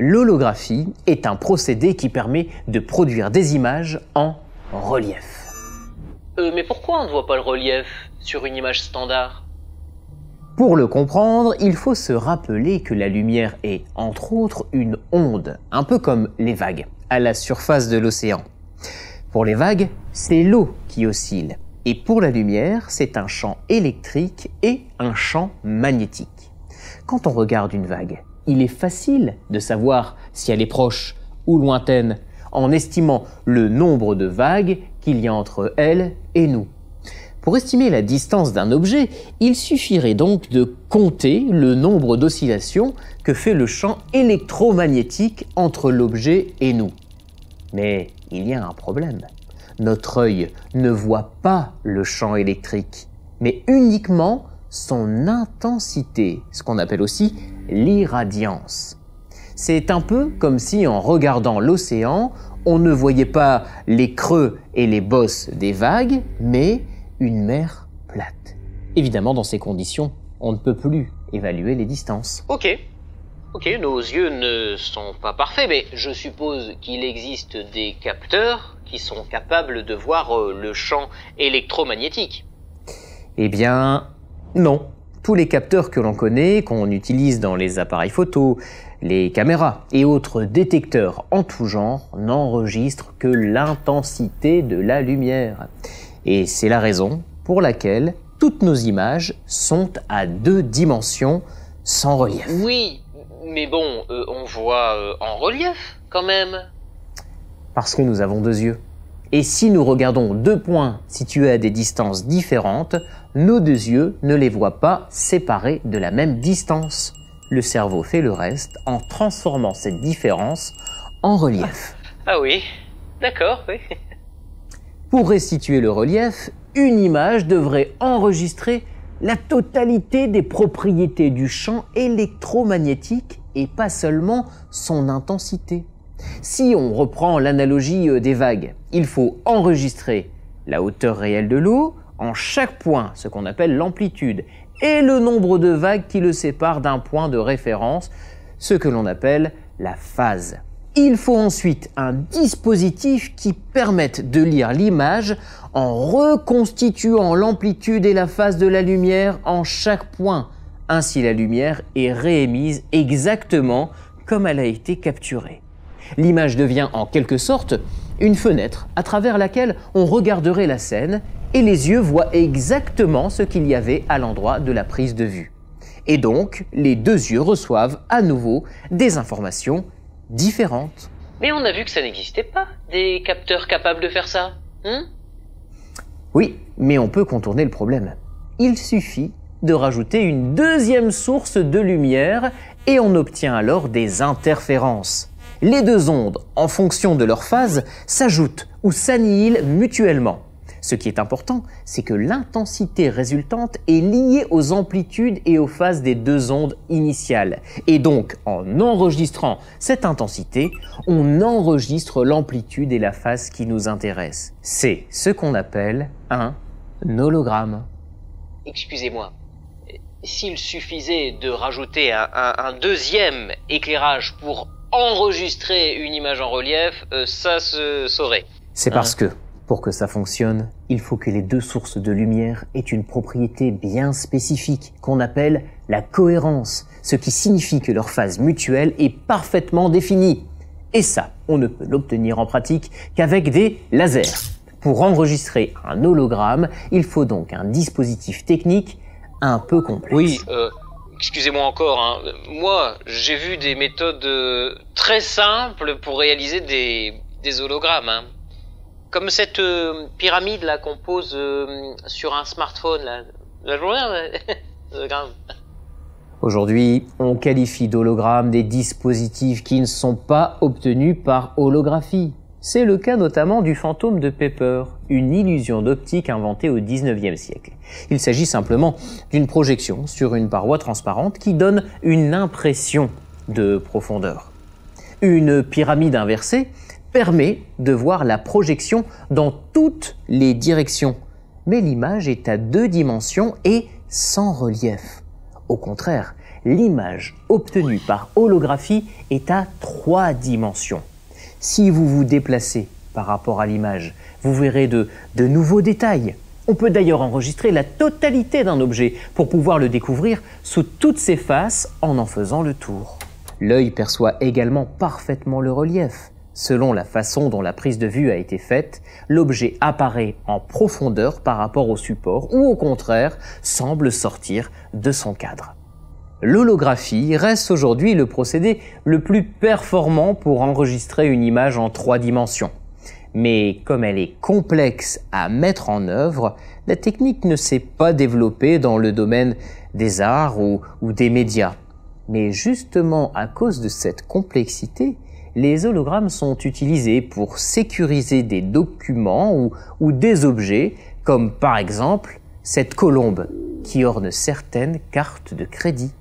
L'holographie est un procédé qui permet de produire des images en relief. Mais pourquoi on ne voit pas le relief sur une image standard? Pour le comprendre, il faut se rappeler que la lumière est, entre autres, une onde, un peu comme les vagues, à la surface de l'océan. Pour les vagues, c'est l'eau qui oscille. Et pour la lumière, c'est un champ électrique et un champ magnétique. Quand on regarde une vague, il est facile de savoir si elle est proche ou lointaine en estimant le nombre de vagues qu'il y a entre elle et nous. Pour estimer la distance d'un objet, il suffirait donc de compter le nombre d'oscillations que fait le champ électromagnétique entre l'objet et nous. Mais il y a un problème. Notre œil ne voit pas le champ électrique, mais uniquement son intensité, ce qu'on appelle aussi l'irradiance. C'est un peu comme si en regardant l'océan, on ne voyait pas les creux et les bosses des vagues, mais une mer plate. Évidemment, dans ces conditions, on ne peut plus évaluer les distances. Ok, nos yeux ne sont pas parfaits, mais je suppose qu'il existe des capteurs qui sont capables de voir le champ électromagnétique. Eh bien, non. Tous les capteurs que l'on connaît, qu'on utilise dans les appareils photo, les caméras et autres détecteurs en tout genre, n'enregistrent que l'intensité de la lumière. Et c'est la raison pour laquelle toutes nos images sont à 2 dimensions sans relief. Oui, mais bon, on voit en relief quand même. Parce que nous avons 2 yeux. Et si nous regardons 2 points situés à des distances différentes, nos 2 yeux ne les voient pas séparés de la même distance. Le cerveau fait le reste en transformant cette différence en relief. Ah oui, d'accord, oui. Pour restituer le relief, une image devrait enregistrer la totalité des propriétés du champ électromagnétique et pas seulement son intensité. Si on reprend l'analogie des vagues, il faut enregistrer la hauteur réelle de l'eau, en chaque point, ce qu'on appelle l'amplitude, et le nombre de vagues qui le séparent d'un point de référence, ce que l'on appelle la phase. Il faut ensuite un dispositif qui permette de lire l'image en reconstituant l'amplitude et la phase de la lumière en chaque point. Ainsi, la lumière est réémise exactement comme elle a été capturée. L'image devient en quelque sorte une fenêtre à travers laquelle on regarderait la scène et les yeux voient exactement ce qu'il y avait à l'endroit de la prise de vue. Et donc, les 2 yeux reçoivent à nouveau des informations différentes. Mais on a vu que ça n'existait pas, des capteurs capables de faire ça, hein? Oui, mais on peut contourner le problème. Il suffit de rajouter une 2e source de lumière et on obtient alors des interférences. Les 2 ondes, en fonction de leur phase, s'ajoutent ou s'annihilent mutuellement. Ce qui est important, c'est que l'intensité résultante est liée aux amplitudes et aux phases des 2 ondes initiales. Et donc, en enregistrant cette intensité, on enregistre l'amplitude et la phase qui nous intéressent. C'est ce qu'on appelle un hologramme. Excusez-moi, s'il suffisait de rajouter un 2e éclairage pour enregistrer une image en relief, ça se saurait. C'est parce que, pour que ça fonctionne, il faut que les 2 sources de lumière aient une propriété bien spécifique qu'on appelle la cohérence, ce qui signifie que leur phase mutuelle est parfaitement définie. Et ça, on ne peut l'obtenir en pratique qu'avec des lasers. Pour enregistrer un hologramme, il faut donc un dispositif technique un peu complexe. Oui, excusez-moi encore, hein. Moi, j'ai vu des méthodes très simples pour réaliser des hologrammes, hein. Comme cette pyramide là qu'on pose sur un smartphone là. La journée, c'est grave. Aujourd'hui, on qualifie d'hologramme des dispositifs qui ne sont pas obtenus par holographie. C'est le cas notamment du fantôme de Pepper, une illusion d'optique inventée au XIXe siècle. Il s'agit simplement d'une projection sur une paroi transparente qui donne une impression de profondeur. Une pyramide inversée permet de voir la projection dans toutes les directions, mais l'image est à 2 dimensions et sans relief. Au contraire, l'image obtenue par holographie est à 3 dimensions. Si vous vous déplacez par rapport à l'image, vous verrez de nouveaux détails. On peut d'ailleurs enregistrer la totalité d'un objet pour pouvoir le découvrir sous toutes ses faces en faisant le tour. L'œil perçoit également parfaitement le relief. Selon la façon dont la prise de vue a été faite, l'objet apparaît en profondeur par rapport au support ou au contraire semble sortir de son cadre. L'holographie reste aujourd'hui le procédé le plus performant pour enregistrer une image en 3 dimensions. Mais comme elle est complexe à mettre en œuvre, la technique ne s'est pas développée dans le domaine des arts ou des médias. Mais justement à cause de cette complexité, les hologrammes sont utilisés pour sécuriser des documents ou des objets, comme par exemple cette colombe qui orne certaines cartes de crédit.